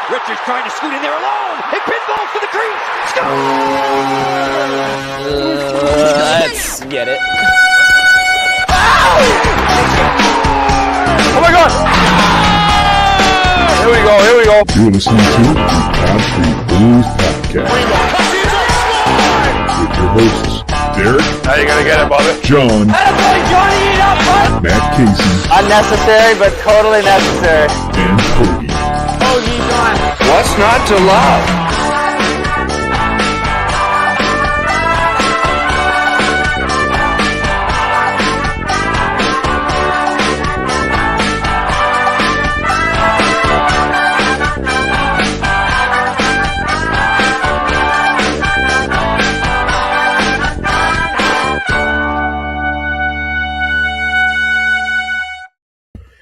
Richards trying to scoot in there alone. It pinballs to the crease. Let's get it. Oh my God! Here we go. You're listening to the Street Bullies podcast with your hosts, Derek. How you gonna get it, Bubba? John. Matt Casey. Unnecessary, but totally necessary. And Cody. What's not to love?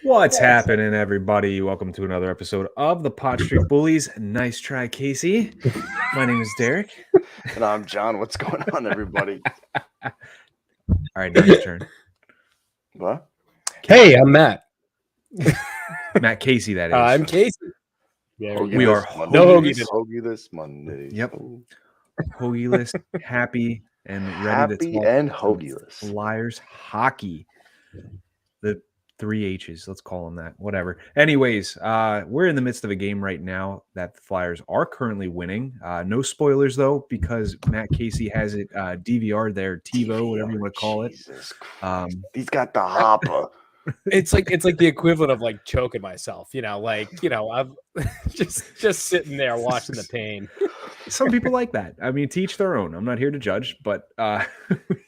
What's happening, everybody? Welcome to another episode of the Street Bullies. Nice try, Casey. My name is Derek. And I'm John. What's going on, everybody? All right, now your turn. What? Hey, I'm Matt. Matt Casey, that is. I'm Casey. Yeah, we are Hoagie this Monday. Yep. Hoagie-less, happy, and ready to talk and Hoagie-less. Flyers hockey. The 3 H's, let's call them that. Whatever. Anyways, we're in the midst of a game right now that the Flyers are currently winning. No spoilers, though, because Matt Casey has it DVR'd there, TiVo, whatever you want to call it. He's got the hopper. It's like the equivalent of like choking myself, I'm just sitting there watching the pain. Some people like that. I mean, to each their own. I'm not here to judge, but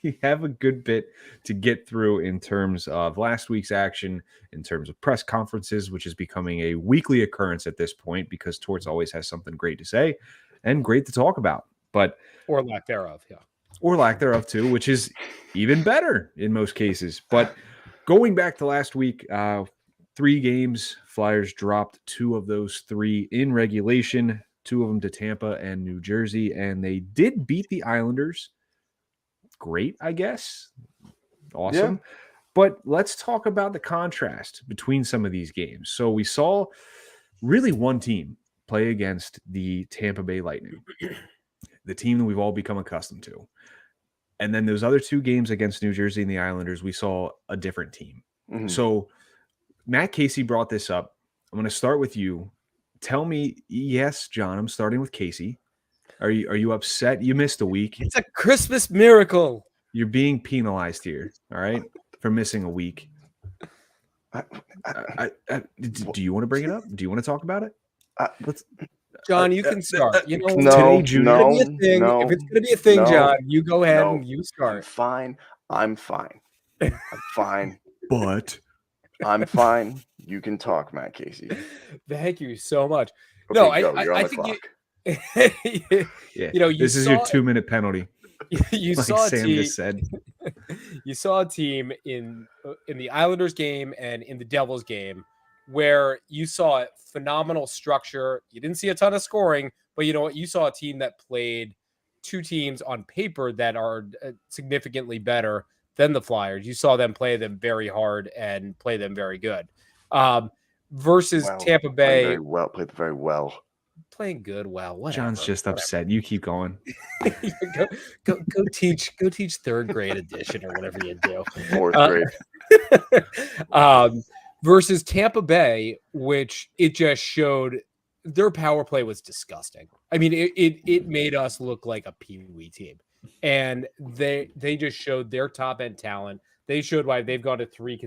we have a good bit to get through in terms of last week's action, in terms of press conferences, which is becoming a weekly occurrence at this point because Torts always has something great to say and great to talk about. Or lack thereof, yeah. Or lack thereof, too, which is even better in most cases. But going back to last week, 3 games, Flyers dropped 2 of those 3 in regulation, 2 of them to Tampa and New Jersey, and they did beat the Islanders. Great, I guess. Awesome. Yeah. But let's talk about the contrast between some of these games. So we saw really one team play against the Tampa Bay Lightning, the team that we've all become accustomed to. And then those other 2 games against New Jersey and the Islanders, we saw a different team. Mm-hmm. So Matt Casey brought this up. I'm going to start with you. Tell me, yes, John, I'm starting with Casey. Are you upset? You missed a week. It's a Christmas miracle. You're being penalized here, all right, for missing a week. Do you want to bring it up? Do you want to talk about it? John, you can start. If it's going to be a thing, John, you go ahead and you start. I'm fine. But I'm fine. You can talk, Matt Casey. Thank you so much. Okay, no, I think this is your 2-minute penalty. You like saw Sam just said. You saw a team in the Islanders game and in the Devils game where you saw phenomenal structure. You didn't see a ton of scoring, but you know what? You saw a team that played 2 teams on paper that are significantly better than the Flyers. You saw them play them very hard and play them very good. Versus Tampa Bay. Played very well. Playing good, whatever. John's just upset. You keep going. go teach 3rd grade edition or whatever you do. 4th grade. Versus Tampa Bay, which it just showed their power play was disgusting. I mean, it made us look like a pee-wee team. And they just showed their top end talent. They showed why they've gone to 3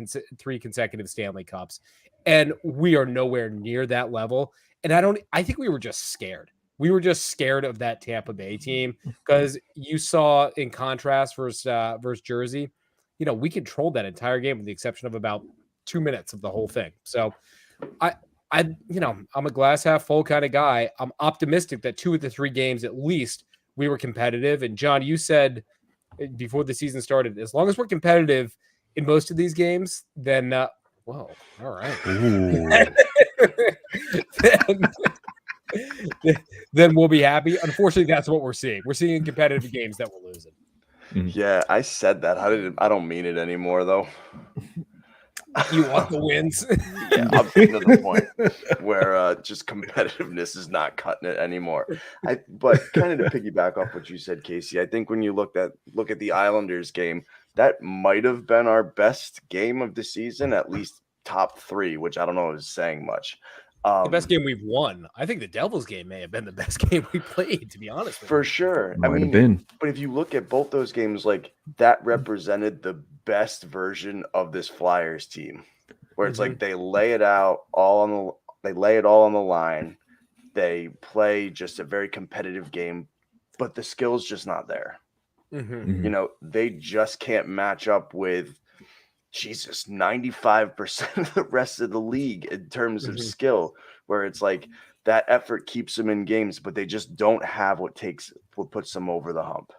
consecutive Stanley Cups, and we are nowhere near that level. And I think we were just scared. We were just scared of that Tampa Bay team because you saw, in contrast versus Jersey, we controlled that entire game with the exception of about 2 minutes of the whole thing. So I'm a glass half full kind of guy. I'm optimistic that 2 of the 3 games at least we were competitive. And John, you said before the season started, as long as we're competitive in most of these games, then whoa, all right. then we'll be happy. Unfortunately, that's what we're seeing. We're seeing competitive games that we're losing. Yeah, I said that. I don't mean it anymore, though. You want the wins. Yeah, I'm getting to the point where just competitiveness is not cutting it anymore. But kind of to piggyback off what you said, Casey, I think when you look at the Islanders game, that might have been our best game of the season, at least top 3, which I don't know is saying much. The best game we've won. I think the Devils game may have been the best game we played, to be honest with For you. sure. Might have been. But if you look at both those games, like that represented the best version of this Flyers team, where it's like they lay it out all on the line. They play just a very competitive game, but the skill's just not there. You know, they just can't match up with 95% of the rest of the league in terms of skill, where it's like that effort keeps them in games, but they just don't have what puts them over the hump.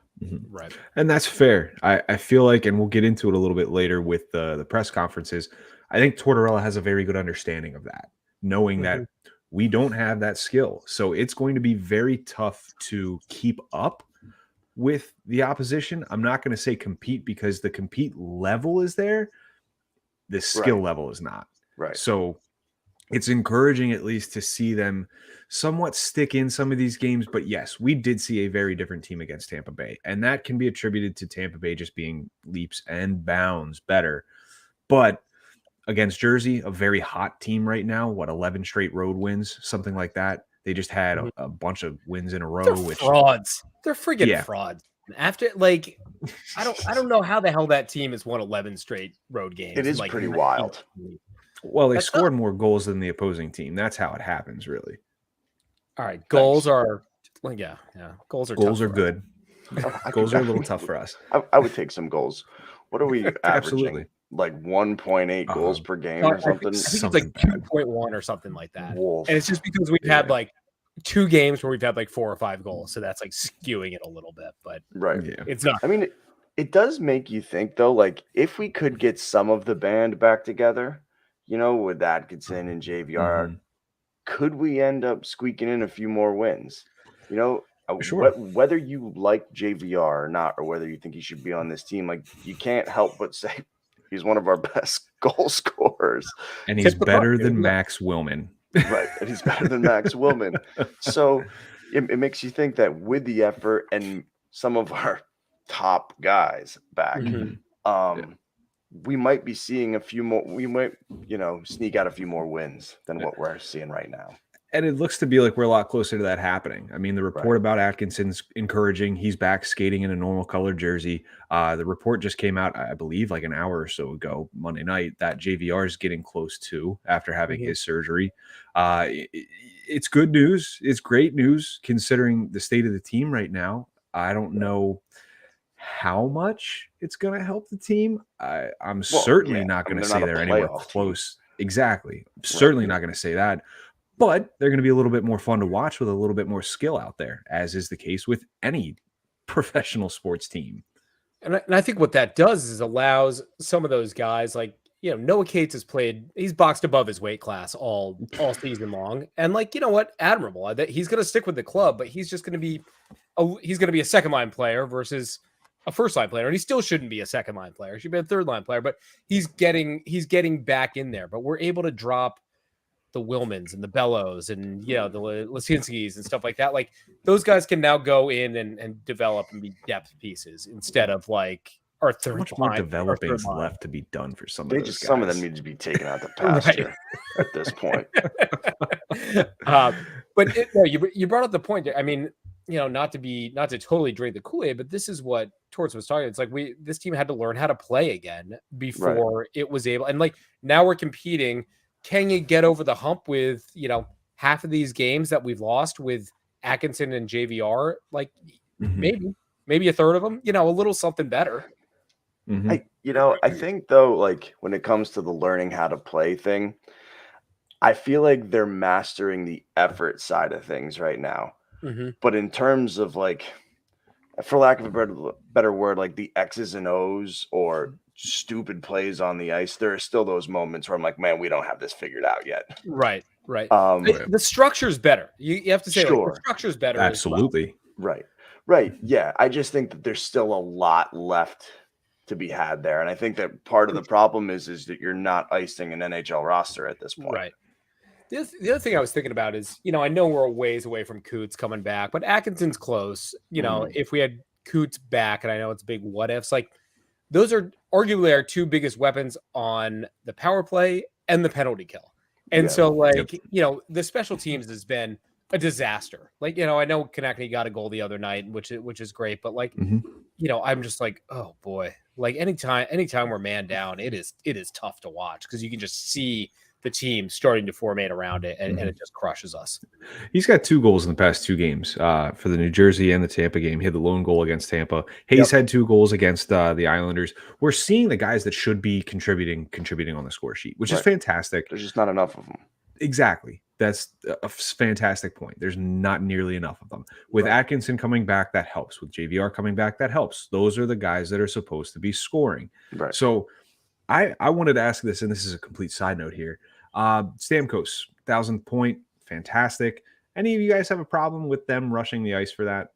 Right. And that's fair. I feel like, and we'll get into it a little bit later with the press conferences, I think Tortorella has a very good understanding of that, knowing that we don't have that skill. So it's going to be very tough to keep up with the opposition. I'm not going to say compete, because the compete level is there. The skill level is not. Right. So it's encouraging at least to see them somewhat stick in some of these games. But yes, we did see a very different team against Tampa Bay, and that can be attributed to Tampa Bay just being leaps and bounds better. But against Jersey, a very hot team right now, 11 straight road wins, something like that. They just had a bunch of wins in a row. They're frauds. They're friggin' frauds. After, like, I don't know how the hell that team has won 11 straight road games. It is like, pretty wild. Well, they scored more goals than the opposing team. That's how it happens, really. All right, goals are goals are good. Goals are a little tough for us. I would take some goals. What are we averaging? Absolutely. Like 1.8 goals per game or something? I think it's like 2.1 or something like that. Wolf. And it's just because we've had like 2 games where we've had like 4 or 5 goals, so that's like skewing it a little bit. But it's not. I mean, it does make you think though, like if we could get some of the band back together, you know, with Atkinson and JVR, could we end up squeaking in a few more wins? You know, whether you like JVR or not, or whether you think he should be on this team, like you can't help but say he's one of our best goal scorers. And he's better than Max Willman. Right. And he's better than Max Willman. So it makes you think that with the effort and some of our top guys back, we might be seeing a few more. We might, sneak out a few more wins than what we're seeing right now. And it looks to be like we're a lot closer to that happening. I mean, the report about Atkinson's encouraging. He's back skating in a normal colored jersey. The report just came out, I believe, like an hour or so ago, Monday night, that JVR is getting close to after having his surgery. It's good news. It's great news considering the state of the team right now. I don't know how much it's going to help the team. I'm certainly not going to say they're anywhere close. Exactly. Certainly not going to say that. But they're going to be a little bit more fun to watch with a little bit more skill out there, as is the case with any professional sports team. And I think what that does is allows some of those guys, like, Noah Cates has played, he's boxed above his weight class all season long. And like, you know what? Admirable. He's going to stick with the club, but he's just going to be a second line player versus a first line player. And he still shouldn't be a second line player. He should be a third line player, but he's getting back in there. But we're able to drop the Willmans and the Bellows and the Lisinskis and stuff like that. Like those guys can now go in and develop and be depth pieces instead of like our third much line. more developing's left to be done for some of those guys. Some of them need to be taken out the pasture at this point. But you brought up the point. I mean, not to totally drink the Kool-Aid, but this is what Torts was talking. It's like this team had to learn how to play again before it was able. And like now we're competing. Can you get over the hump with, half of these games that we've lost with Atkinson and JVR? Like maybe a third of them, a little something better. I think though, like when it comes to the learning how to play thing, I feel like they're mastering the effort side of things right now. But in terms of like, for lack of a better word, like the X's and O's or stupid plays on the ice, there are still those moments where I'm like, man, we don't have this figured out yet. Right. The structure's better. You have to say the structure's better. Absolutely. Right. Yeah. I just think that there's still a lot left to be had there. And I think that part of the problem is that you're not icing an NHL roster at this point. Right. The other thing I was thinking about is, I know we're a ways away from Coots coming back, but Atkinson's close. If we had Coots back, and I know it's big what ifs, like those are arguably our two biggest weapons on the power play and the penalty kill. And so, the special teams has been a disaster. Like, I know Konechny got a goal the other night, which is great, but like, I'm just like, oh boy, like anytime we're man down, it is tough to watch because you can just see the team starting to formate around it, and it just crushes us. He's got 2 goals in the past 2 games for the New Jersey and the Tampa game. He had the lone goal against Tampa. Hayes had 2 goals against the Islanders. We're seeing the guys that should be contributing on the score sheet, which is fantastic. There's just not enough of them. Exactly. That's a fantastic point. There's not nearly enough of them. With Atkinson coming back, that helps. With JVR coming back, that helps. Those are the guys that are supposed to be scoring. Right. So I wanted to ask this, and this is a complete side note here. Stamkos, 1,000th point, fantastic. Any of you guys have a problem with them rushing the ice for that?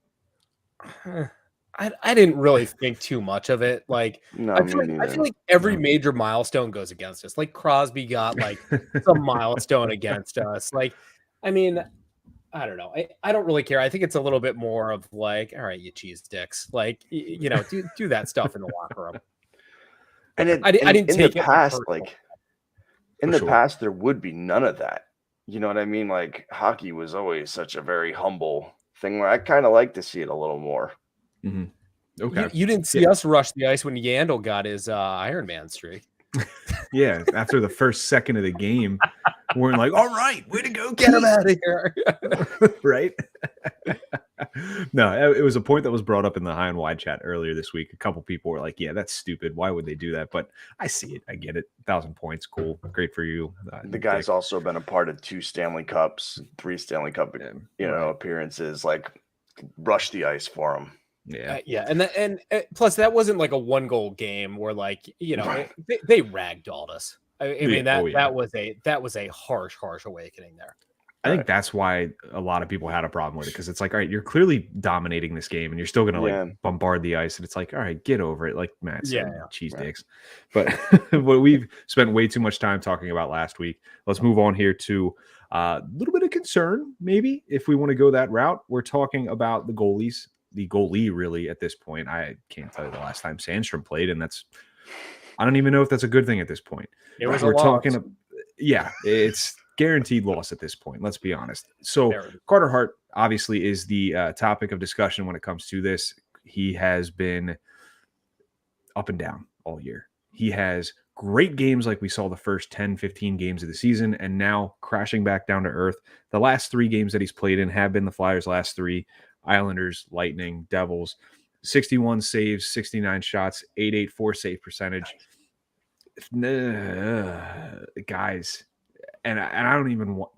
I didn't really think too much of it. Like, No, I feel like every major milestone goes against us. Like Crosby got like some milestone against us. Like, I mean, I don't know. I don't really care. I think it's a little bit more of like, all right, you cheese dicks. Like, do that stuff in the locker room. And I didn't in take the it past, personal. like in the past, there would be none of that. You know what I mean? Like hockey was always such a very humble thing where I kind of like to see it a little more. Mm-hmm. Okay. You didn't see us rush the ice when Yandel got his Iron Man streak. Yeah, after the first second of the game, we're like, all right, way to go, get him out of here. Right? No, it was a point that was brought up in the high and wide chat earlier this week. A couple people were like, yeah, that's stupid. Why would they do that? But I see it. I get it. 1,000 points. Cool. Great for you. The guy's also been a part of 2 Stanley Cups, 3 Stanley Cup, appearances. Like, rush the ice for him. Yeah. And plus that wasn't like a 1-goal game where like, they ragdolled us. I mean, that was a harsh awakening there. I think that's why a lot of people had a problem with it, because it's like, all right, you're clearly dominating this game and you're still going to like bombard the ice. And it's like, all right, get over it. Like Matt said, cheese dicks. But what we've spent way too much time talking about last week. Let's move on here to a little bit of concern, maybe, if we want to go that route. We're talking about the goalies, the goalie really at this point. I can't tell you the last time Sandstrom played, and I don't even know if that's a good thing at this point. We're talking, it's guaranteed loss at this point. Let's be honest. So Carter Hart obviously is the topic of discussion when it comes to this. He has been up and down all year. He has great games like we saw the first 10, 15 games of the season, and now crashing back down to earth. The last 3 games that he's played in have been the Flyers' last 3, Islanders, Lightning, Devils. 61 saves, 69 shots, 884 save percentage. Guys, and I don't even want.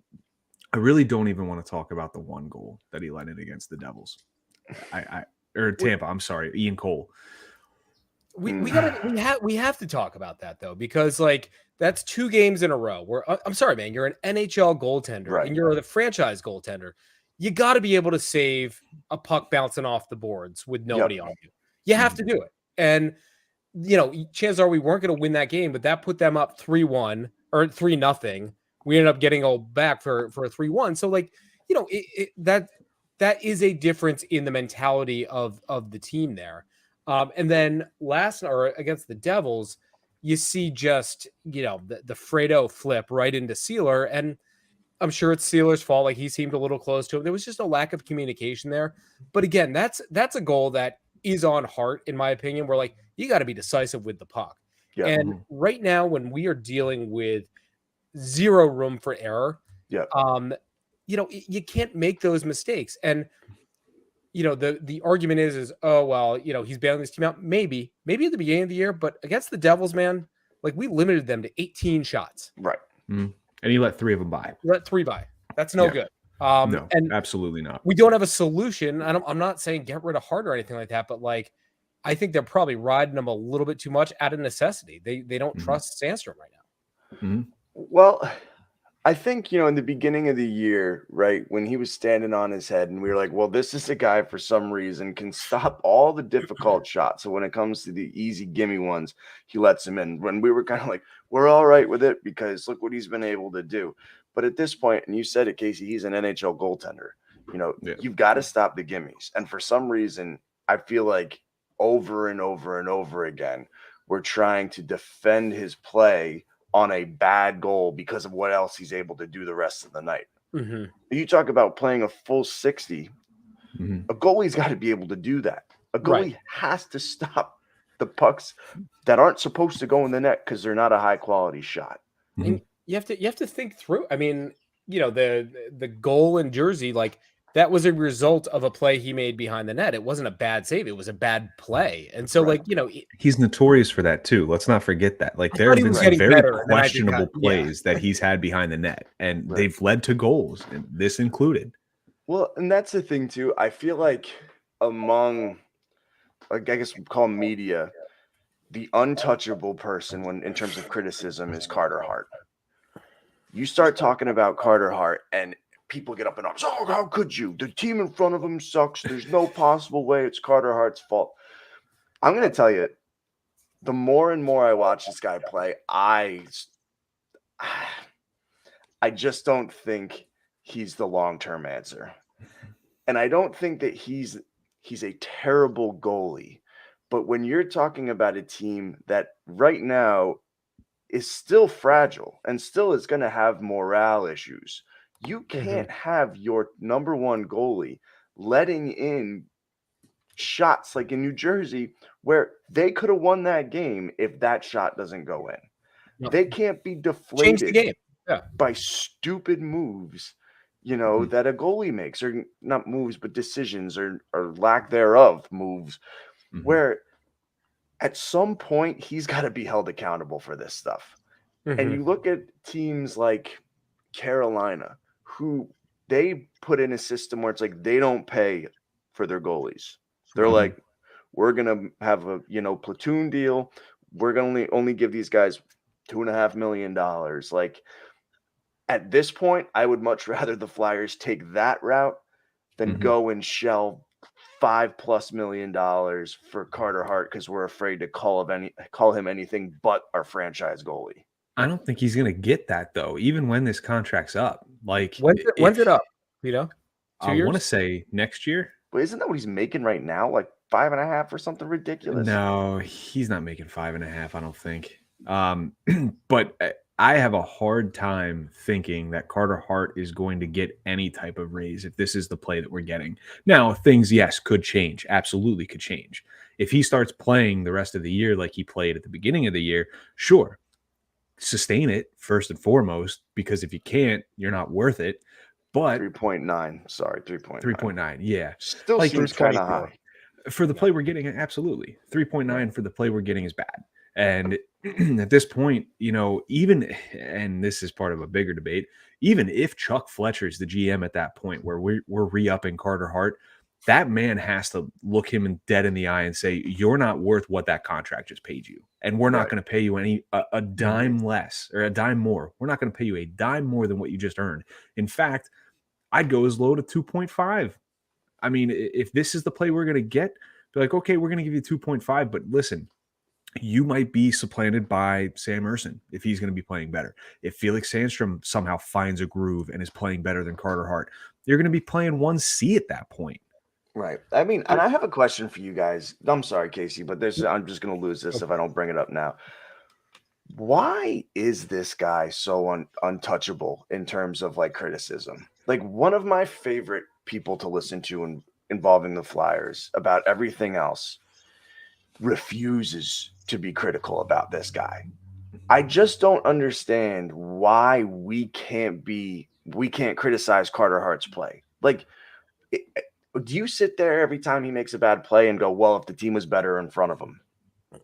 I really don't even want to talk about the 1 goal that he let in against the Devils, or Tampa. I'm sorry, Ian Cole. We have to talk about that though, because like that's 2 games in a row where I'm sorry, man, you're an NHL goaltender and you're the franchise goaltender. You got to be able to save a puck bouncing off the boards with nobody on you. You have to do it, and chances are we weren't going to win that game, but that put them up 3-1 or 3-0. We ended up getting all back for a 3-1. So like, that is a difference in the mentality of the team there. And then against the Devils, you see just, the Fredo flip right into Sealer. And I'm sure it's Sealer's fault. Like he seemed a little close to him. There was just a lack of communication there. But again, that's a goal that is on Hart, in my opinion, where like, you got to be decisive with the puck. Yeah. And right now, when we are dealing with 0 room for error, you can't make those mistakes. And, the argument is, oh, well, he's bailing this team out. Maybe at the beginning of the year, but against the Devils, man, like we limited them to 18 shots. Right. Mm-hmm. And he let 3 of them by. Let 3 by. That's no good. No, and absolutely not. We don't have a solution. I'm not saying get rid of Hart or anything like that, but like, I think they're probably riding him a little bit too much out of necessity. They don't trust Sandstrom right now. Well, I think, in the beginning of the year, right, when he was standing on his head and we were like, well, this is a guy for some reason can stop all the difficult shots. So when it comes to the easy gimme ones, he lets him in. When we were kind of like, we're all right with it because look what he's been able to do. But at this point, and you said it, Casey, he's an NHL goaltender. You've got to stop the gimmies. And for some reason, I feel like over and over and over again, we're trying to defend his play on a bad goal because of what else he's able to do the rest of the night. Mm-hmm. You talk about playing a full 60. Mm-hmm. A goalie's got to be able to do that. A goalie has to stop the pucks that aren't supposed to go in the net because they're not a high quality shot. Mm-hmm. And you have to think through. I mean, the goal in Jersey, like that was a result of a play he made behind the net. It wasn't a bad save. It was a bad play. And so he's notorious for that too. Let's not forget that. Like there have been some very questionable plays that he's had behind the net and they've led to goals, and this included. Well, and that's the thing too. I feel like among, I guess we call media, the untouchable person in terms of criticism is Carter Hart. You start talking about Carter Hart and people get up in arms. Oh, how could you? The team in front of him sucks. There's no possible way it's Carter Hart's fault. I'm going to tell you, the more and more I watch this guy play, I just don't think he's the long-term answer. And I don't think that he's a terrible goalie. But when you're talking about a team that right now is still fragile and still is going to have morale issues, you can't have your number one goalie letting in shots like in New Jersey where they could have won that game if that shot doesn't go in. No. They can't be deflated Change the game. by stupid moves, that a goalie makes, or not moves, but decisions or lack thereof moves, where at some point he's got to be held accountable for this stuff. And you look at teams like Carolina, who they put in a system where it's like they don't pay for their goalies. They're like, we're gonna have a platoon deal. We're gonna only give these guys $2.5 million. Like at this point, I would much rather the Flyers take that route than go and shell $5+ million for Carter Hart because we're afraid to call him anything but our franchise goalie. I don't think he's going to get that though, even when this contract's up. Like when's it up? 2 years? I want to say next year. But isn't that what he's making right now? Like 5.5 or something ridiculous? No, he's not making 5.5. I don't think. But I have a hard time thinking that Carter Hart is going to get any type of raise if this is the play that we're getting. Now, things, yes, could change. Absolutely could change. If he starts playing the rest of the year like he played at the beginning of the year, sure. Sustain it first and foremost, because if you can't, you're not worth it. But 3.9, sorry, 3.9, yeah, still seems kind of high for the play we're getting. Absolutely, 3.9 for the play we're getting is bad. And at this point, even, and this is part of a bigger debate, even if Chuck Fletcher's the GM at that point where we're re-upping Carter Hart, that man has to look him dead in the eye and say, you're not worth what that contract just paid you. And we're not going to pay you a dime less or a dime more. We're not going to pay you a dime more than what you just earned. In fact, I'd go as low to 2.5. I mean, if this is the play we're going to get, be like, okay, we're going to give you 2.5, but listen, you might be supplanted by Sam Ersson if he's going to be playing better. If Felix Sandstrom somehow finds a groove and is playing better than Carter Hart, you're going to be playing 1C at that point. Right. I mean, and I have a question for you guys. I'm sorry, Casey, but I'm just going to lose this if I don't bring it up now. Why is this guy so untouchable in terms of like criticism? Like one of my favorite people to listen to involving the Flyers about everything else refuses to be critical about this guy. I just don't understand why we can't criticize Carter Hart's play. Like, do you sit there every time he makes a bad play and go, well, if the team was better in front of him,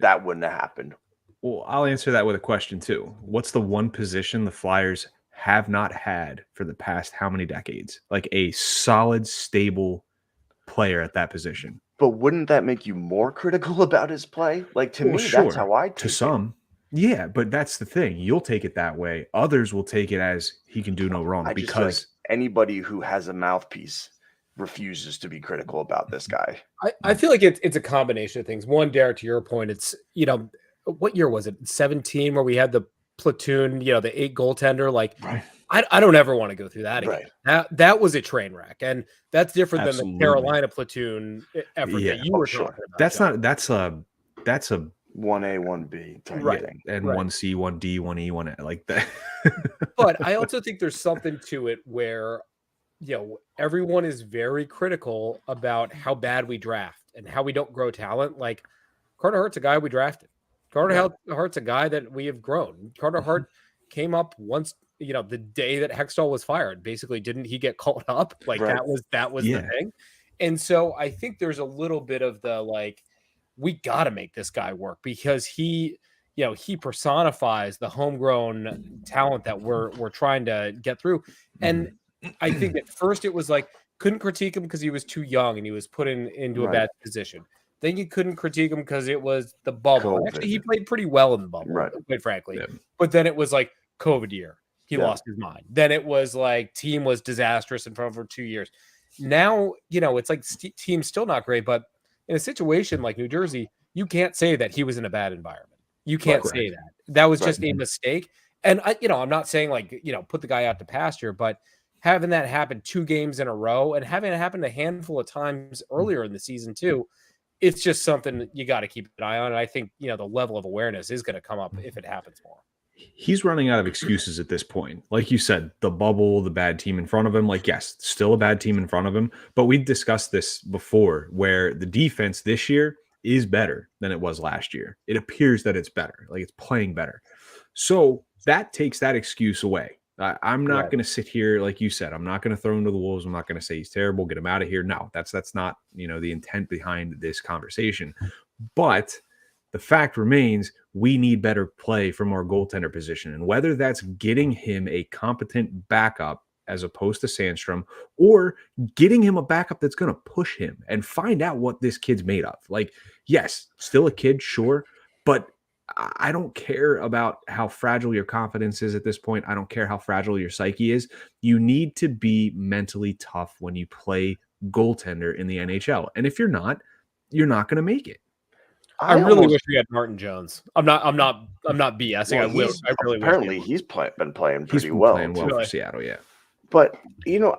that wouldn't have happened? Well, I'll answer that with a question too. What's the one position the Flyers have not had for the past how many decades? Like a solid, stable player at that position. But wouldn't that make you more critical about his play? Like to me, sure. That's how I take to some. Yeah, but that's the thing. You'll take it that way. Others will take it as he can do no wrong I just feel like because anybody who has a mouthpiece refuses to be critical about this guy. I feel like it's a combination of things. One, Derek, to your point, it's, what year was it? 17, where we had the platoon, the 8 goaltender. Like, right. I don't ever want to go through that again. Right. That was a train wreck, and that's different Absolutely. than the Carolina platoon effort that you were talking about. That's John. that's a 1A, 1B type thing. And 1C, 1D, 1E, 1A, like that. But I also think there's something to it where, everyone is very critical about how bad we draft and how we don't grow talent. Like, Carter Hart's a guy we drafted. Carter Hart's a guy that we have grown. Carter Hart came up once, the day that Hextall was fired. Basically, didn't he get called up? Like, that was the thing. And so I think there's a little bit of the, like, we got to make this guy work, because he personifies the homegrown talent that we're trying to get through. And I think at first it was like, couldn't critique him because he was too young and he was put into a bad position. Then you couldn't critique him because it was the bubble. COVID. Actually, he played pretty well in the bubble, quite frankly. Yeah. But then it was like COVID year. He lost his mind. Then it was like team was disastrous in front of for 2 years. Now, it's like team's still not great, but in a situation like New Jersey, you can't say that he was in a bad environment. You can't say that. That was just a mistake. And I'm not saying like, put the guy out to pasture, but having that happen 2 games in a row and having it happen a handful of times earlier in the season too, it's just something that you got to keep an eye on. And I think, the level of awareness is going to come up if it happens more. He's running out of excuses at this point. Like you said, the bubble, the bad team in front of him, like, yes, still a bad team in front of him. But we discussed this before, where the defense this year is better than it was last year. It appears that it's better, like it's playing better. So that takes that excuse away. I'm not going to sit here, like you said, I'm not going to throw him to the wolves. I'm not going to say he's terrible, get him out of here. No, that's not, the intent behind this conversation. But the fact remains, we need better play from our goaltender position. And whether that's getting him a competent backup as opposed to Sandstrom, or getting him a backup that's going to push him and find out what this kid's made of. Like, yes, still a kid, sure, but I don't care about how fragile your confidence is at this point. I don't care how fragile your psyche is. You need to be mentally tough when you play goaltender in the NHL. And if you're not going to make it. I really wish we had Martin Jones. I'm not BSing. Well, apparently he's been playing pretty well. Playing well for Seattle, yeah. But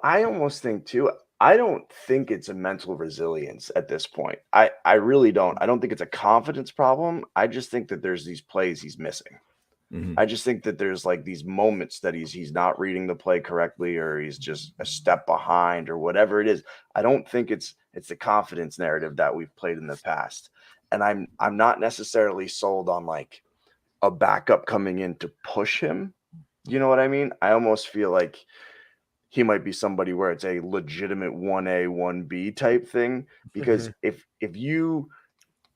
I almost think too, I don't think it's a mental resilience at this point. I really don't. I don't think it's a confidence problem. I just think that there's these plays he's missing. Mm-hmm. I just think that there's like these moments that he's not reading the play correctly, or he's just a step behind, or whatever it is. I don't think it's the confidence narrative that we've played in the past. And I'm not necessarily sold on like a backup coming in to push him. You know what I mean? I almost feel like he might be somebody where it's a legitimate 1A, 1B type thing. Because if you,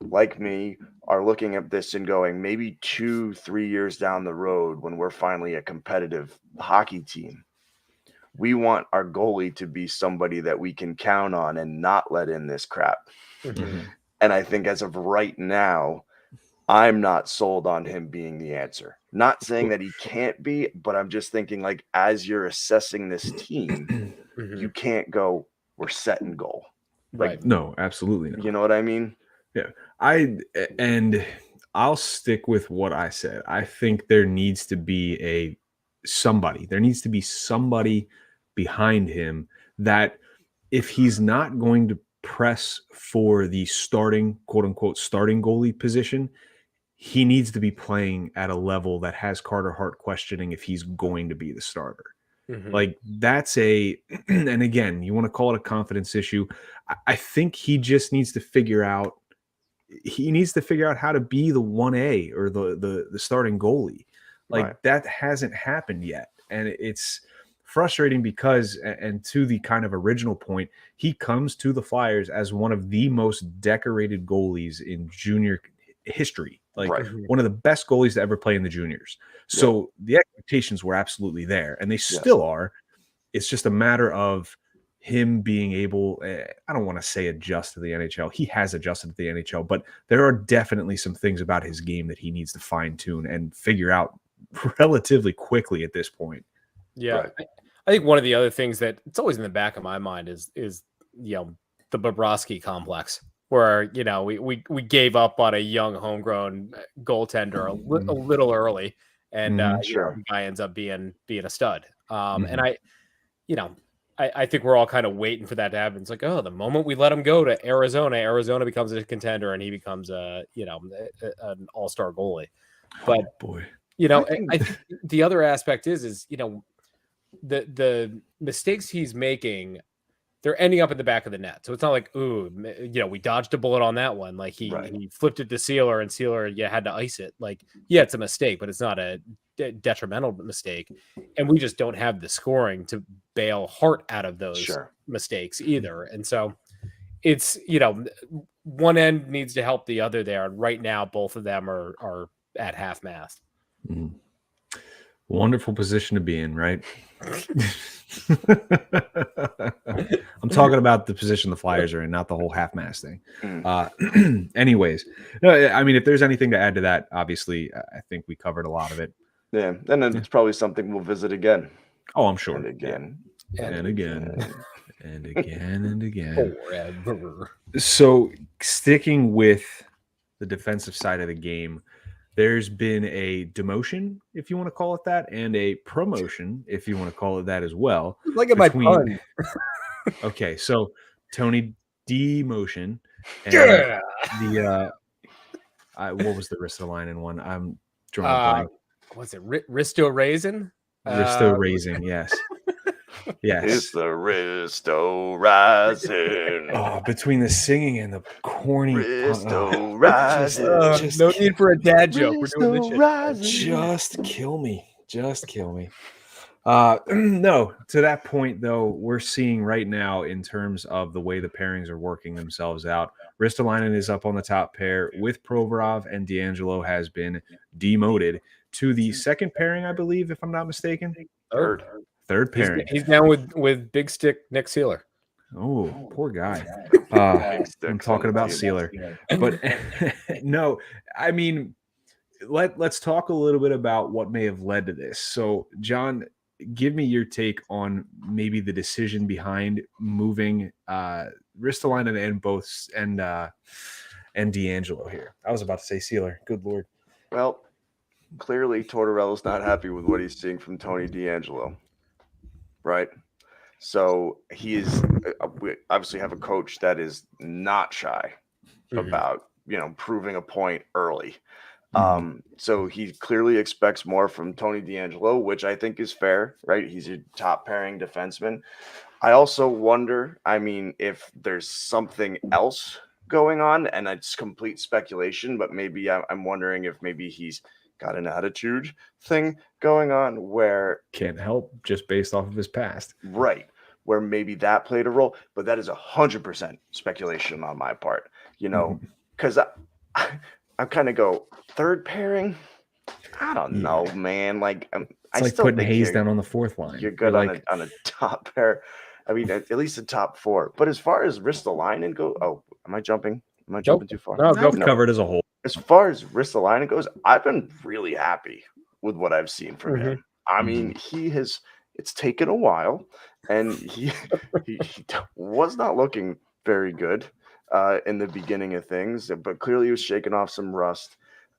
like me, are looking at this and going, maybe 2-3 years down the road when we're finally a competitive hockey team, we want our goalie to be somebody that we can count on and not let in this crap. Mm-hmm. And I think as of right now, I'm not sold on him being the answer. Not saying that he can't be, but I'm just thinking like as you're assessing this team, you can't go, we're setting goal. Like, no, absolutely not. You know what I mean? Yeah. I'll stick with what I said. I think there needs to be somebody behind him that if he's not going to press for the starting, quote unquote, starting goalie position, he needs to be playing at a level that has Carter Hart questioning if he's going to be the starter. Mm-hmm. Like that's and again, you want to call it a confidence issue. I think he just needs to figure out how to be the 1A or the starting goalie. Like that hasn't happened yet. And it's frustrating because, and to the kind of original point, he comes to the Flyers as one of the most decorated goalies in junior history, like one of the best goalies to ever play in the juniors. So the expectations were absolutely there, and they still are. It's just a matter of him being able, I don't want to say adjust to the NHL. He has adjusted to the NHL, but there are definitely some things about his game that he needs to fine tune and figure out relatively quickly at this point. Yeah. Right. I think one of the other things that it's always in the back of my mind is the Bobrovsky complex, where we gave up on a young homegrown goaltender a little early, and the guy ends up being a stud. And I think we're all kind of waiting for that to happen. It's like, oh, the moment we let him go to Arizona becomes a contender, and he becomes an all-star goalie. But boy, I think the other aspect is the mistakes he's making, they're ending up in the back of the net. So it's not like, we dodged a bullet on that one. Like he flipped it to Sealer, and Sealer had to ice it. Like, yeah, it's a mistake, but it's not a detrimental mistake. And we just don't have the scoring to bail Hart out of those mistakes either. And so it's, one end needs to help the other there. And right now, both of them are at half mast. Mm. Wonderful position to be in, right? I'm talking about the position the Flyers are in, not the whole half-mast thing. Anyways, no, I mean, if there's anything to add to that, obviously, I think we covered a lot of it. Yeah, and then it's probably something we'll visit again. Oh, I'm sure. And again. And again. And again and again. Forever. So, sticking with the defensive side of the game, there's been a demotion, if you want to call it that, and a promotion, if you want to call it that as well. Look at my pun. Okay, so Tony demotion. And what was the Ristolainen one? I'm drawing a blank. What's it? Risto Raisin? Risto Raisin, yes. Yes. It's the Risto Rising. Oh, between the singing and the corny Risto Rising. No need for a dad joke. We're doing this shit. Just kill me. Just kill me. No, to that point, though, we're seeing right now in terms of the way the pairings are working themselves out. Ristolainen is up on the top pair with Provorov, and D'Angelo has been demoted to the second pairing, I believe, if I'm not mistaken. Third pairing. He's down with Big Stick Nick Sealer. Oh, poor guy. I'm talking about Sealer. But no, I mean, let's talk a little bit about what may have led to this. So, John, give me your take on maybe the decision behind moving Ristolainen and D'Angelo here. I was about to say Sealer. Good Lord. Well, clearly Tortorella's not happy with what he's seeing from Tony D'Angelo. Right. So we obviously have a coach that is not shy about, proving a point early. So he clearly expects more from Tony D'Angelo, which I think is fair, right? He's a top pairing defenseman. I also wonder, if there's something else going on, and it's complete speculation, but maybe I'm wondering if maybe he's got an attitude thing going on where can't help just based off of his past. Right. Where maybe that played a role, but that is 100% speculation on my part, because I kind of go third pairing. I don't know, man. Like, I still putting Hayes down on the fourth line. You're good on a top pair. I mean, at least a top four. But as far as Ristolainen goes, am I jumping? Am I jumping too far? No, covered as a whole. As far as Ristolainen goes, I've been really happy with what I've seen from him. I mean, it's taken a while, and he was not looking very good in the beginning of things, but clearly he was shaking off some rust.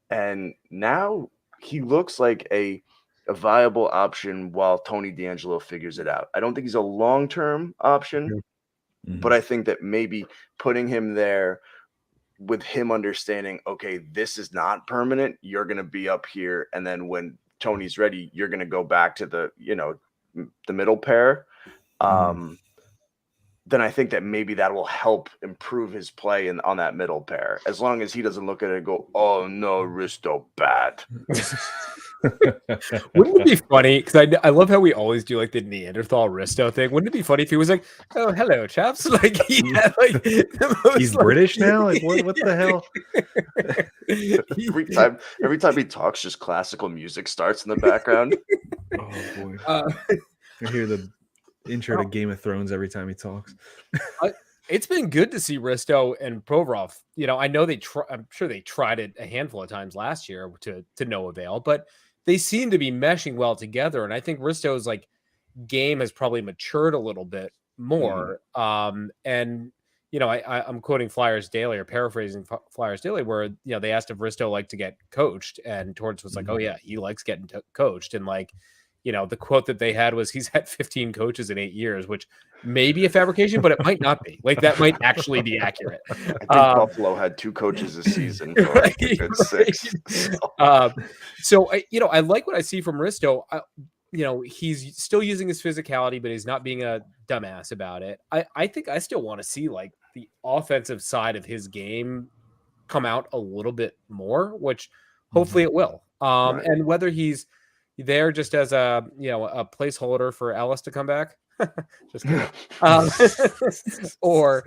And now he looks like a viable option while Tony D'Angelo figures it out. I don't think he's a long-term option, but I think that maybe putting him there with him understanding, okay, this is not permanent. You're going to be up here. And then when Tony's ready, you're going to go back to the middle pair. Then I think that maybe that will help improve his play on that middle pair. As long as he doesn't look at it and go, oh no, Risto bad. Wouldn't it be funny? Because I love how we always do like the Neanderthal Risto thing. Wouldn't it be funny if he was like, "Oh, hello, chaps"? Like he had like he's British now. Like what the hell? every time he talks, just classical music starts in the background. Oh boy! I hear the Intro to Game of Thrones every time he talks. It's been good to see Risto and Provorov. You know, I know I'm sure they tried it a handful of times last year to no avail, but they seem to be meshing well together. And I think Risto's like game has probably matured a little bit more. And you know, I'm quoting Flyers Daily or paraphrasing Flyers Daily, where you know they asked if Risto liked to get coached, and Torrance was like, "Oh yeah, he likes getting coached." And like, you know, the quote that they had was, "He's had 15 coaches in 8 years," which may be a fabrication, but it might not be. Like that might actually be accurate. I think Buffalo had 2 coaches this season. So I think it's 6. So you know, I like what I see from Risto. You know, he's still using his physicality, but he's not being a dumbass about it. I think I still want to see like the offensive side of his game come out a little bit more, which hopefully it will. Right. And whether he's there just as a, you know, a placeholder for Ellis to come back, just kidding. Or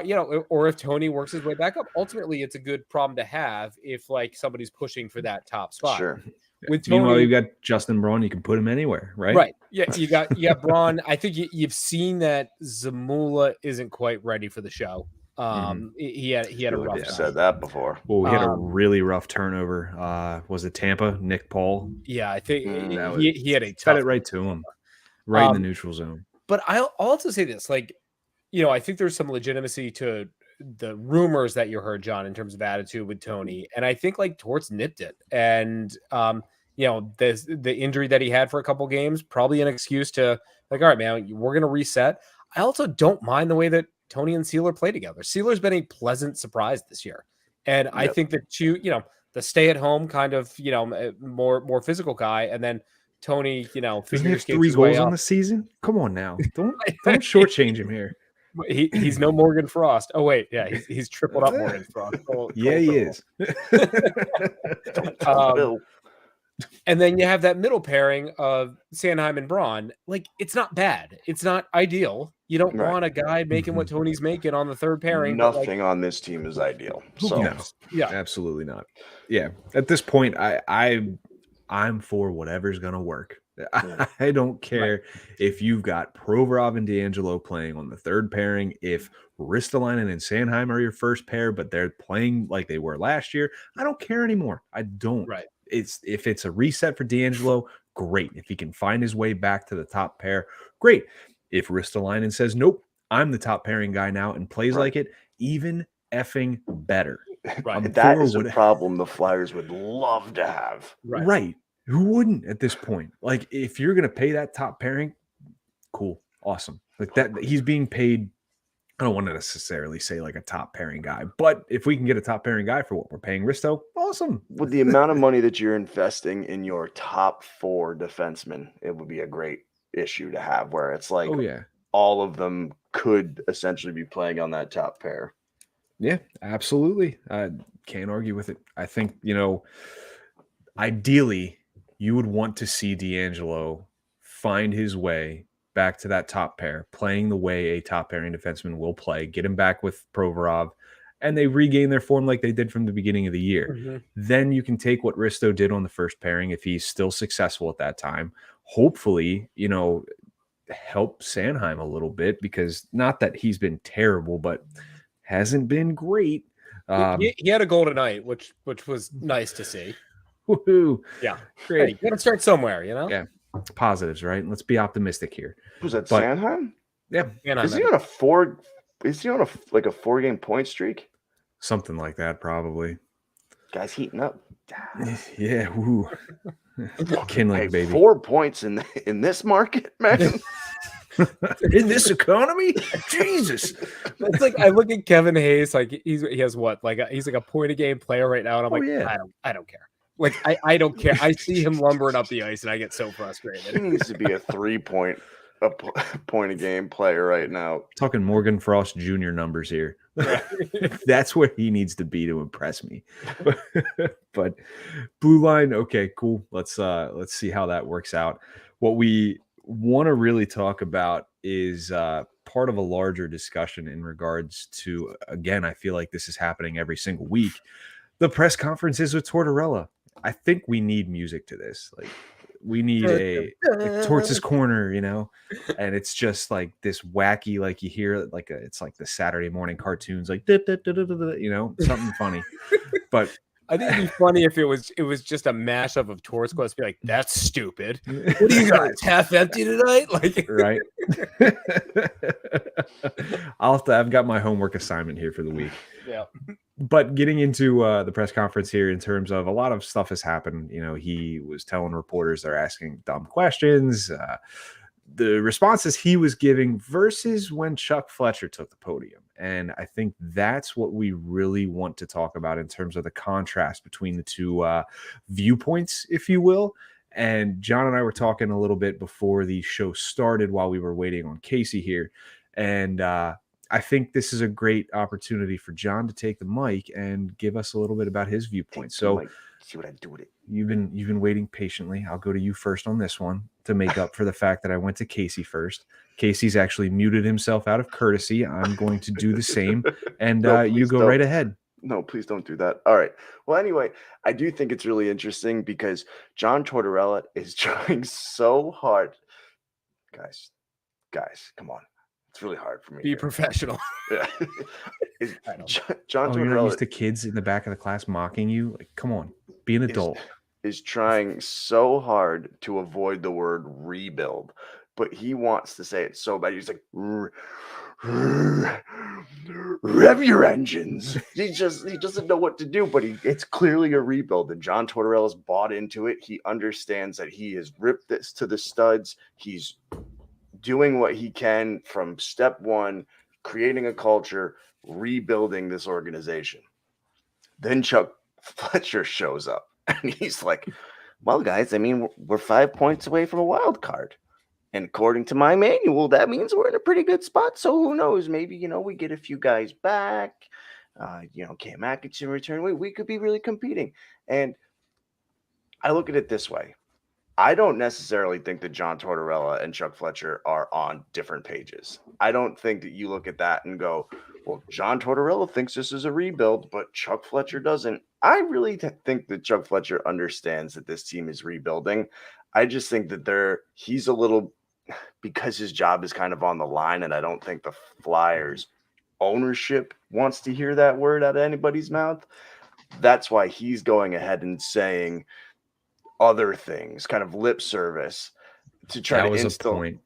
you know, or if Tony works his way back up, ultimately it's a good problem to have if like somebody's pushing for that top spot. Sure. With Tony, meanwhile, you got Justin Braun. You can put him anywhere, right? Right. Yeah, you got Braun. I think you've seen that Zamula isn't quite ready for the show. He had a rough You've time. said that before. Well, we had a really rough turnover. Was it Tampa? Nick Paul? Yeah, I think That he had a Fed tough it right to him, right in the neutral zone. But I'll also say this, like, you know, I think there's some legitimacy to the rumors that you heard, John, in terms of attitude with Tony. And I think like Torts nipped it. And you know, the injury that he had for a couple games, probably an excuse to like, all right, man, we're gonna reset. I also don't mind the way that Tony and Sealer play together. Sealer's been a pleasant surprise this year. And I think that you know, the stay at home kind of, you know, more physical guy, and then Tony, you know, Doesn't he have 3 goals on the season? Come on now. Don't shortchange him here. He's no Morgan Frost. Oh wait, yeah, he's tripled up Morgan Frost. Yeah, he is. And then you have that middle pairing of Sanheim and Braun. Like, it's not bad. It's not ideal. You don't want a guy making what Tony's making on the third pairing. Nothing on this team is ideal. So no, yeah, absolutely not. Yeah, at this point, I'm for whatever's gonna work. I don't care if you've got Provorov and D'Angelo playing on the third pairing. If Ristolainen and Sanheim are your first pair, but they're playing like they were last year, I don't care anymore. I don't. Right. If it's a reset for D'Angelo, great. If he can find his way back to the top pair, great. If Ristolainen says, nope, I'm the top pairing guy now and plays like it, even effing better. Right. That is a problem the Flyers would love to have. Right. Who wouldn't at this point? Like, if you're going to pay that top pairing, cool, awesome. Like that, he's being paid. I don't want to necessarily say like a top pairing guy, but if we can get a top pairing guy for what we're paying Risto, awesome. With the amount of money that you're investing in your top 4 defensemen, it would be a great issue to have where it's like, all of them could essentially be playing on that top pair. Yeah, absolutely. I can't argue with it. I think, you know, ideally, you would want to see D'Angelo find his way back to that top pair, playing the way a top pairing defenseman will play, get him back with Provorov, and they regain their form like they did from the beginning of the year. Then you can take what Risto did on the first pairing, if he's still successful at that time, hopefully, you know, help Sanheim a little bit, because not that he's been terrible, but hasn't been great. He had a goal tonight, which was nice to see. Woohoo! Yeah, great. Hey, you got to start somewhere, you know. Yeah, positives, right? Let's be optimistic here. Who's that? Sanheim? Yeah. Is he on a 4? Is he on a 4-game point streak? Something like that, probably. Guy's heating up. Yeah. Woo. Kindling, baby. 4 points in this market, man. In this economy, Jesus. It's like I look at Kevin Hayes, like he has what, like he's like a point a game player right now, and I'm I don't care. Like I don't care. I see him lumbering up the ice, and I get so frustrated. He needs to be a 3-point a game player right now. Talking Morgan Frost Jr. numbers here. That's where he needs to be to impress me. But blue line, okay, cool. Let's see how that works out. What we want to really talk about is part of a larger discussion in regards to, again, I feel like this is happening every single week, the press conferences with Tortorella. I think we need music to this. Like, we need a Torts' corner, you know, and it's just like this wacky, like you hear like it's like the Saturday morning cartoons, like you know, something funny. But I think it'd be funny if it was just a mashup of Torts Quest. Be like, that's stupid. What do you got? It's half empty tonight, like right. I've got my homework assignment here for the week. Yeah. But getting into the press conference here, in terms of a lot of stuff has happened. You know, he was telling reporters they're asking dumb questions. The responses he was giving versus when Chuck Fletcher took the podium. And I think that's what we really want to talk about in terms of the contrast between the two viewpoints, if you will. And John and I were talking a little bit before the show started while we were waiting on Casey here. And I think this is a great opportunity for John to take the mic and give us a little bit about his viewpoint. So see what I do with it. You've been waiting patiently. I'll go to you first on this one to make up for the fact that I went to Casey first. Casey's actually muted himself out of courtesy. I'm going to do the same, and you go right ahead. No, please don't do that. All right. Well, anyway, I do think it's really interesting because John Tortorella is trying so hard. Guys, come on. It's really hard for me. Be professional. Yeah. John Tortorella, you're not used to kids in the back of the class mocking you? Like, come on, be an adult. Is trying so hard to avoid the word rebuild, but he wants to say it so bad. He's like, rev your engines. He doesn't know what to do, but it's clearly a rebuild, and John Tortorella's bought into it. He understands that he has ripped this to the studs. He's doing what he can from step one, creating a culture, rebuilding this organization. Then Chuck Fletcher shows up. And he's like, well, guys, I mean, we're 5 points away from a wild card. And according to my manual, that means we're in a pretty good spot. So who knows? Maybe, we get a few guys back. Cam Atkinson return. We could be really competing. And I look at it this way. I don't necessarily think that John Tortorella and Chuck Fletcher are on different pages. I don't think that you look at that and go, well, John Tortorella thinks this is a rebuild, but Chuck Fletcher doesn't. I really think that Chuck Fletcher understands that this team is rebuilding. I just think that he's a little, because his job is kind of on the line, and I don't think the Flyers ownership wants to hear that word out of anybody's mouth. That's why he's going ahead and saying other things, kind of lip service to try to instill. A point.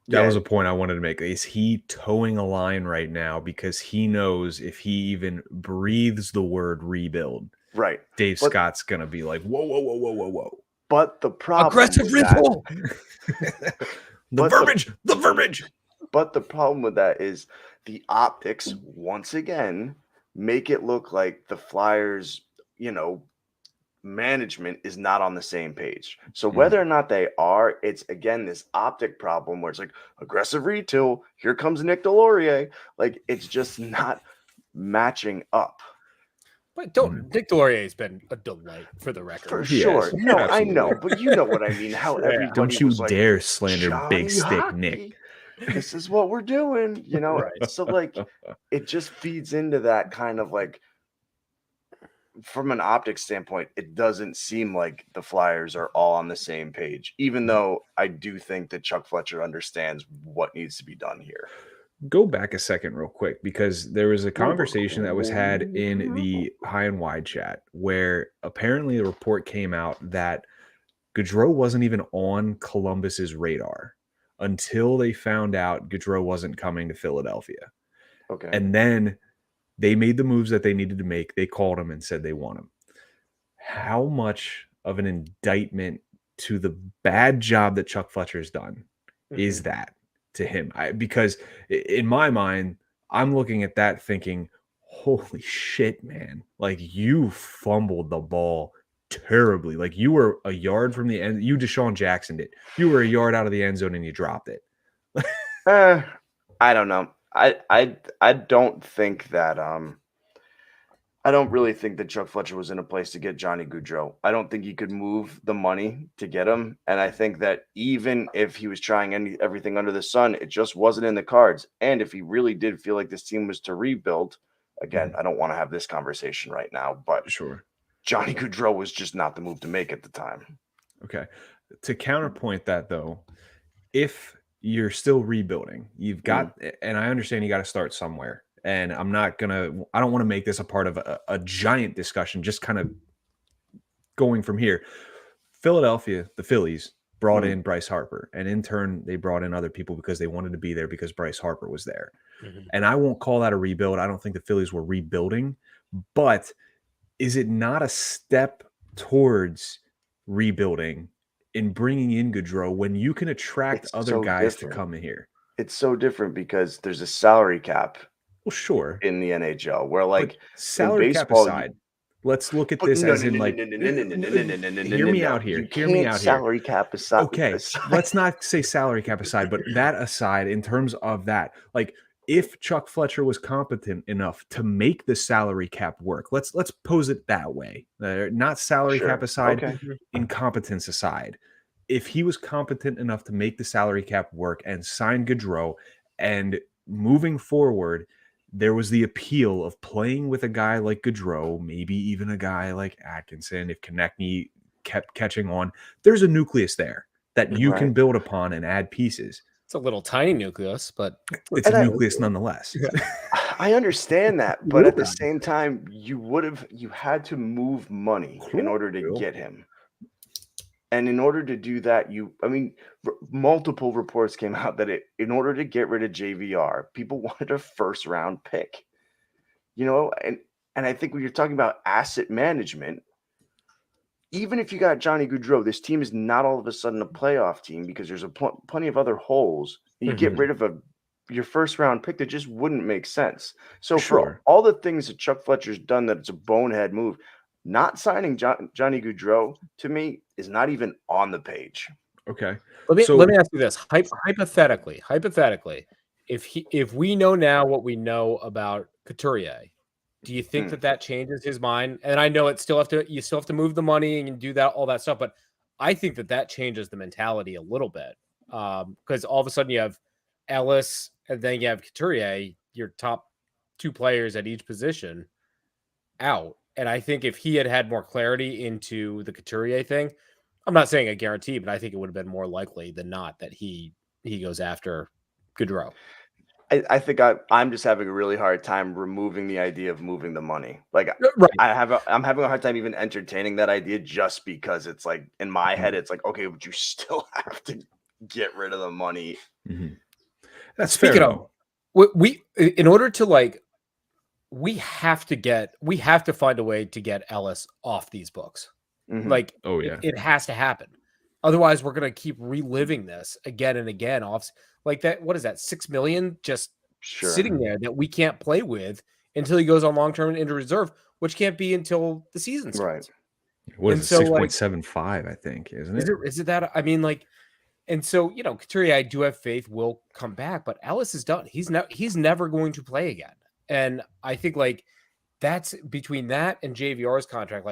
That was a point I wanted to make. Is he towing a line right now because he knows if he even breathes the word rebuild, right, Dave Scott's gonna be like, whoa. But the problem, aggressive recall. The verbiage. But the problem with that is the optics once again make it look like the Flyers, management is not on the same page. So whether or not they are, it's again this optic problem where it's like aggressive retail, here comes Nick Delorier. Like it's just not matching up. But Nick Delorier's been a delight for the record. For sure. Yes, no, absolutely. I know, but you know what I mean. How everybody don't you was dare like, slander Johnny Big Stick Hockey. Nick. This is what we're doing, Right. So like it just feeds into that kind of like, from an optics standpoint, it doesn't seem like the Flyers are all on the same page, even though I do think that Chuck Fletcher understands what needs to be done here. Go back a second real quick, because there was a conversation that was had in the High and Wide chat where apparently a report came out that Gaudreau wasn't even on Columbus's radar until they found out Gaudreau wasn't coming to Philadelphia. Okay. And then they made the moves that they needed to make. They called him and said they want him. How much of an indictment to the bad job that Chuck Fletcher's done is that to him? Because in my mind, I'm looking at that thinking, holy shit, man. Like, you fumbled the ball terribly. Like, you were a yard from the end. You Deshaun Jackson did. You were a yard out of the end zone and you dropped it. I don't know. I don't think that I don't really think that Chuck Fletcher was in a place to get Johnny Gaudreau. I don't think he could move the money to get him, and I think that even if he was trying everything under the sun, it just wasn't in the cards. And if he really did feel like this team was to rebuild, again, I don't want to have this conversation right now, but sure, Johnny Gaudreau was just not the move to make at the time. Okay. to counterpoint that, though, if you're still rebuilding, you've got, and I understand you got to start somewhere. And I don't want to make this a part of a giant discussion, just kind of going from here. Philadelphia, the Phillies, brought in Bryce Harper, and in turn, they brought in other people because they wanted to be there because Bryce Harper was there. And I won't call that a rebuild. I don't think the Phillies were rebuilding, but is it not a step towards rebuilding in bringing in Gaudreau when you can attract other guys to come in here? It's so different because there's a salary cap. Well, sure. In the NHL, where like salary cap aside, let's look at this as in like, hear me out here. Hear me out here. Salary cap aside. Okay, let's not say salary cap aside, but that aside, in terms of that, like if Chuck Fletcher was competent enough to make the salary cap work, let's pose it that way. Not salary cap aside, incompetence aside. If he was competent enough to make the salary cap work and sign Gaudreau, and moving forward, there was the appeal of playing with a guy like Gaudreau, maybe even a guy like Atkinson, if Konechny kept catching on. There's a nucleus there that you can build upon and add pieces. It's a little tiny nucleus, but it's a nucleus nonetheless. I understand that, but at the same time, you had to move money in order to get him. And in order to do that, multiple reports came out that in order to get rid of JVR, people wanted a first round pick, and I think when you're talking about asset management, even if you got Johnny Gaudreau, this team is not all of a sudden a playoff team because there's plenty of other holes. You get rid of your first round pick, that just wouldn't make sense. So for all the things that Chuck Fletcher's done, that it's a bonehead move, not signing Johnny Gaudreau to me is not even on the page. Okay. Let me ask you this. Hypothetically, if we know now what we know about Couturier, do you think that changes his mind? And I know you still have to move the money and do all that stuff, but I think that changes the mentality a little bit. Because all of a sudden you have Ellis and then you have Couturier, your top two players at each position, out. And I think if he had more clarity into the Couturier thing, I'm not saying a guarantee, but I think it would have been more likely than not that he goes after Gaudreau. I think I'm just having a really hard time removing the idea of moving the money. Like, I'm having a hard time even entertaining that idea, just because it's like, in my head, it's like, okay, but you still have to get rid of the money. That's Speaking fair. of, we in order to we have to find a way to get Ellis off these books. Like, it has to happen. Otherwise, we're going to keep reliving this again and again off like that. What is that? $6 million just sitting there that we can't play with until he goes on long-term into reserve, which can't be until the season starts. Right. What is it? 6.75, I think, isn't it? Is it that? I mean, and so, Couturier, I do have faith will come back, but Ellis is done. He's never going to play again. And I think that's between that and JVR's contract.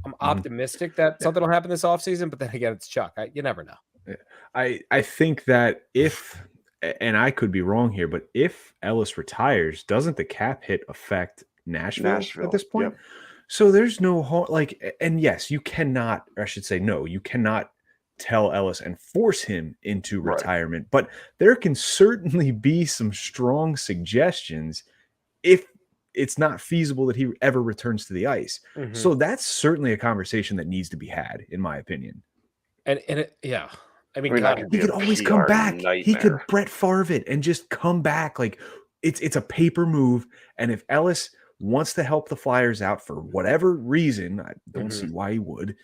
I'm optimistic that something will happen this offseason, but then again, it's Chuck. You never know. I think that and I could be wrong here, but if Ellis retires, doesn't the cap hit affect Nashville at this point? Yep. So there's no and yes, you cannot, or I should say, no, you cannot tell Ellis and force him into retirement, but there can certainly be some strong suggestions if it's not feasible that he ever returns to the ice. So that's certainly a conversation that needs to be had, in my opinion. And I mean God, he could always come back. Nightmare. He could Brett Favre it and just come back. It's a paper move. And if Ellis wants to help the Flyers out for whatever reason, I don't see why he would.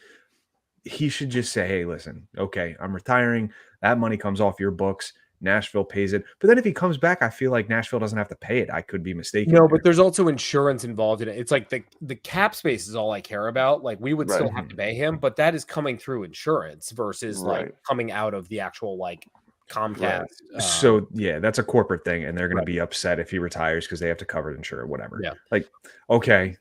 He should just say, hey, listen, okay, I'm retiring. That money comes off your books. Nashville pays it. But then if he comes back, I feel like Nashville doesn't have to pay it. I could be mistaken. No, but there's also insurance involved in it. It's like the cap space is all I care about. We would still have to pay him, but that is coming through insurance versus coming out of the actual Comcast. So that's a corporate thing, and they're going to be upset if he retires because they have to cover it, insure, whatever. Yeah. Okay,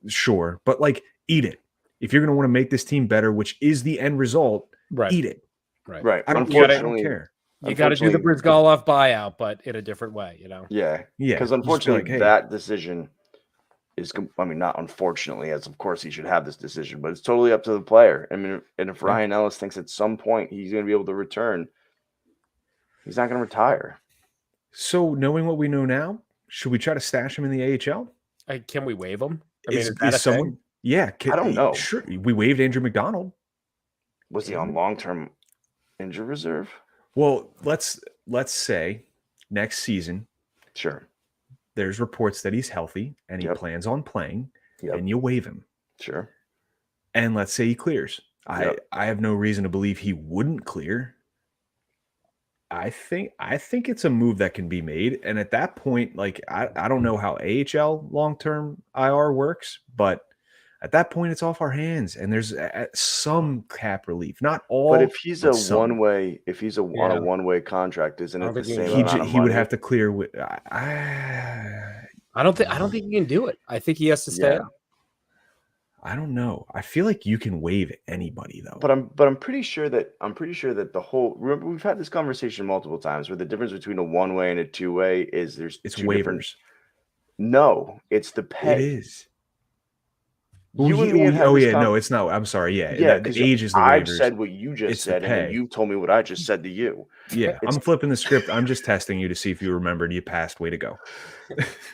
sure. But eat it. If you're going to want to make this team better, which is the end result, eat it. Right. I don't care. You got to do the Brizgalov buyout, but in a different way, Yeah. Because unfortunately, that decision I mean, not unfortunately, as of course he should have this decision, but it's totally up to the player. I mean, and if Ryan Ellis thinks at some point he's going to be able to return, he's not going to retire. So, knowing what we know now, should we try to stash him in the AHL? Can we waive him? I mean, Is that a someone? thing? Yeah, I don't know. Sure, we waived Andrew McDonald. Was he on long-term injury reserve? Well, let's say next season. Sure. There's reports that he's healthy and he plans on playing, and you waive him. Sure. And let's say he clears. I have no reason to believe he wouldn't clear. I think it's a move that can be made. And at that point, like I don't know how AHL long-term IR works, but at that point it's off our hands and there's some cap relief. Not all. But if he's on a one-way contract, isn't it the same amount of money? He would have to clear with I don't think he can do it. I think he has to stay. I don't know. I feel like you can waive anybody though. But I'm pretty sure that the whole, remember we've had this conversation multiple times where the difference between a one-way and a two-way is it's waivers. No, it's the pay. It is. No, it's not. I'm sorry. Yeah, the age is the waivers. I've said what you just said, and then you told me what I just said to you. Yeah, I'm flipping the script. I'm just testing you to see if you remembered. You passed. Way to go.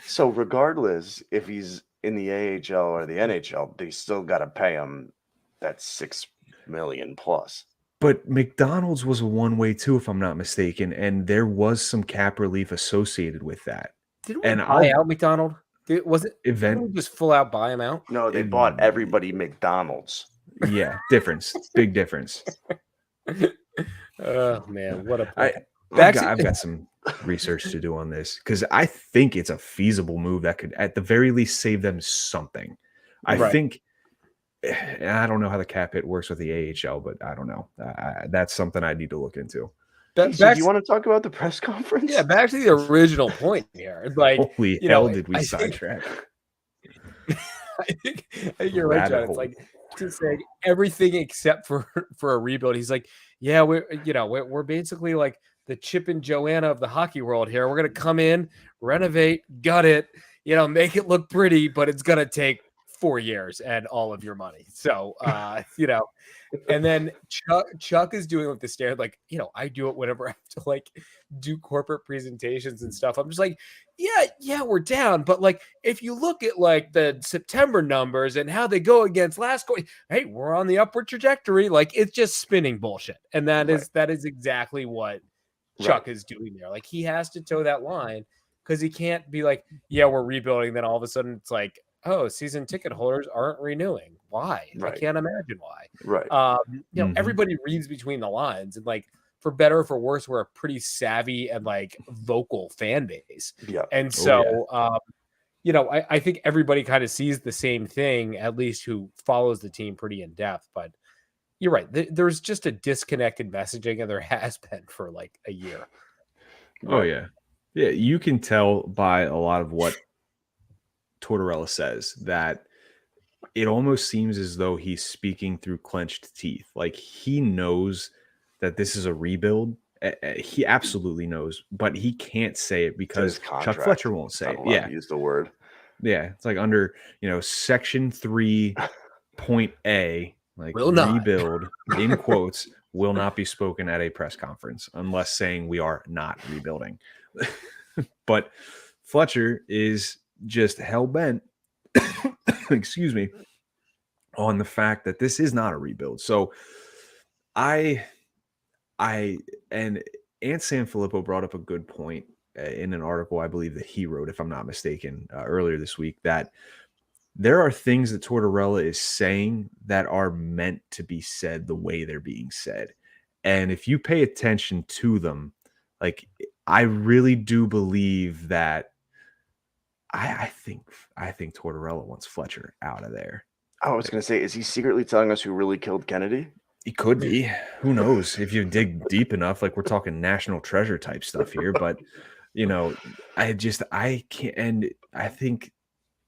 So regardless, if he's in the AHL or the NHL, they still got to pay him that $6 million plus. But McDonald's was a one-way too, if I'm not mistaken, and there was some cap relief associated with that. Didn't we buy out McDonald? Was it event? Didn't we just full out buy him out? No, they bought everybody McDonald's. Yeah, difference, big difference. Oh man, what a I've got some research to do on this because I think it's a feasible move that could, at the very least, save them something. I think. I don't know how the cap hit works with the AHL, but I don't know. That's something I need to look into. Do you want to talk about the press conference? Yeah, back to the original point here. It's like, holy hell, did we sidetrack? I think you're right, John. It's like to say everything except for a rebuild. He's like, yeah, we're basically like the Chip and Joanna of the hockey world here. We're gonna come in, renovate, gut it, make it look pretty, but it's gonna take 4 years and all of your money. So, and then Chuck is doing like the standard, like, I do it whenever I have to like do corporate presentations and stuff. I'm just like, yeah, we're down. But like, if you look at like the September numbers and how they go against last quarter, hey, we're on the upward trajectory. Like it's just spinning bullshit. And that is exactly what Chuck is doing there. Like he has to toe that line because he can't be like, yeah, we're rebuilding. Then all of a sudden it's like, oh, season ticket holders aren't renewing. Why? I can't imagine why. Right. Everybody reads between the lines, and like for better or for worse, we're a pretty savvy and like vocal fan base. Yeah. And so, I think everybody kind of sees the same thing, at least who follows the team pretty in depth. But you're right. There's just a disconnected messaging, and there has been for like a year. Oh yeah. Yeah. You can tell by a lot of what Tortorella says that it almost seems as though he's speaking through clenched teeth. Like he knows that this is a rebuild. He absolutely knows, but he can't say it because Chuck Fletcher won't say it. Yeah, use the word. Yeah, it's like under Section 3.A, like rebuild in quotes will not be spoken at a press conference unless saying we are not rebuilding. But Fletcher is just hell-bent excuse me, on the fact that this is not a rebuild. So and Ant Sanfilippo brought up a good point in an article I believe that he wrote, if I'm not mistaken, earlier this week, that there are things that Tortorella is saying that are meant to be said the way they're being said. And if you pay attention to them, like I really do believe that I think Tortorella wants Fletcher out of there. I was going to say, is he secretly telling us who really killed Kennedy? He could be. Who knows? If you dig deep enough, like we're talking national treasure type stuff here. But, I can't. And I think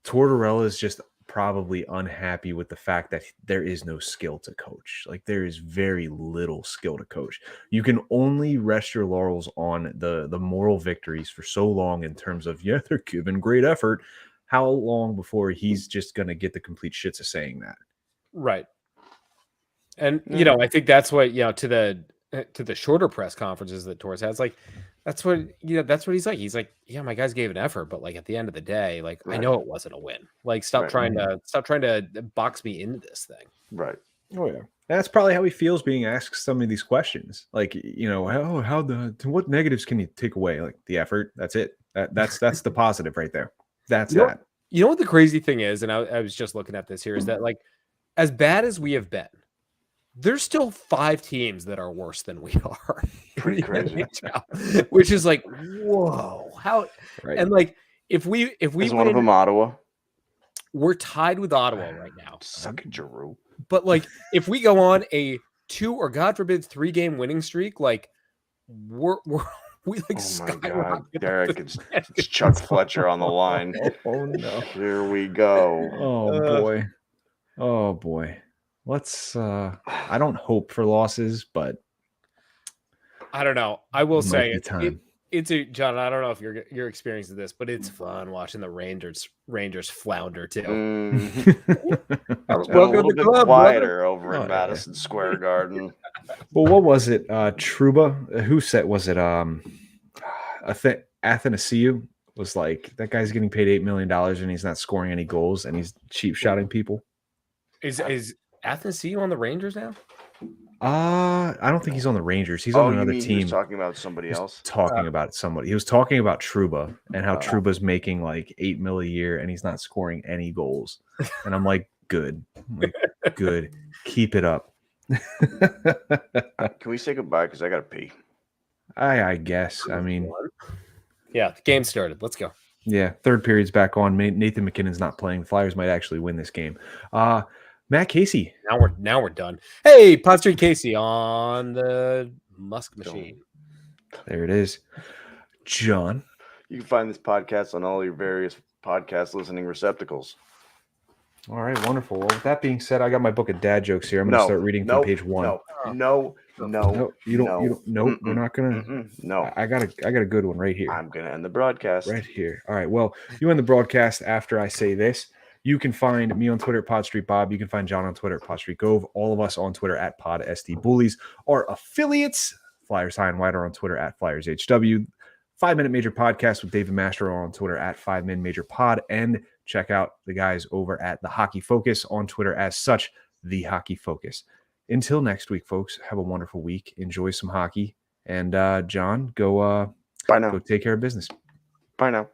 Tortorella is just probably unhappy with the fact that there is no skill to coach. Like there is very little skill to coach. You can only rest your laurels on the moral victories for so long in terms of, they're giving great effort. how long before he's just going to get the complete shits of saying that? Right. And, I think that's what, to the shorter press conferences that Torres has, like, that's what he's like. He's like, yeah, my guys gave an effort, but like at the end of the day, like, I know it wasn't a win. Like, stop trying to box me into this thing. Right. Oh yeah. That's probably how he feels being asked some of these questions. Like, what negatives can you take away? Like the effort. That's it. That's the positive right there. That's that. You know what the crazy thing is, and I was just looking at this here, is that like as bad as we have been, there's still 5 teams that are worse than we are. Pretty crazy. Which is like, whoa. How and like if we is one of them Ottawa? We're tied with Ottawa right now. Suck it, Giroux. But like if we go on a 2 or God forbid 3 game winning streak, like we like oh my God, Derek, it's Chuck Fletcher on the line. Oh no. Here we go. Oh boy. Let's I don't hope for losses, but I don't know. I will say it's John, I don't know if you're experiencing this, but it's fun watching the Rangers flounder too. It's been a little bit quieter over in Madison Square Garden. Well, what was it? Trouba? Who said was it? Athanasiou was like, that guy's getting paid $8 million and he's not scoring any goals and he's cheap shotting people. Is Athanasiou on the Rangers now? I don't think he's on the Rangers. He's on another team. He was talking about somebody else. Talking about somebody. He was talking about Trouba and how Trouba's making like $8 million a year and he's not scoring any goals. And I'm like, good. Good. Keep it up. Can we say goodbye? Because I gotta pee. I guess. I mean, yeah, the game started. Let's go. Yeah, third period's back on. Nathan McKinnon's not playing. The Flyers might actually win this game. Matt Casey. Now we're done. Hey, Pod Street Casey on the Musk machine. There it is. John. You can find this podcast on all your various podcast listening receptacles. All right, wonderful. Well, with that being said, I got my book of dad jokes here. I'm going to start reading from page 1. No, you don't. Nope, we're not going to. No, I got a good one right here. I'm going to end the broadcast right here. All right. Well, you end the broadcast after I say this. You can find me on Twitter at PodStreetBob. You can find John on Twitter at PodStreetGove. All of us on Twitter at PodSDBullies. Our affiliates, Flyers High and Wide, are on Twitter at FlyersHW. 5 Minute Major Podcast with David Mastro on Twitter at 5 Min Major Pod. And check out the guys over at The Hockey Focus on Twitter as such, The Hockey Focus. Until next week, folks, have a wonderful week. Enjoy some hockey. And John, go bye now. Go take care of business. Bye now.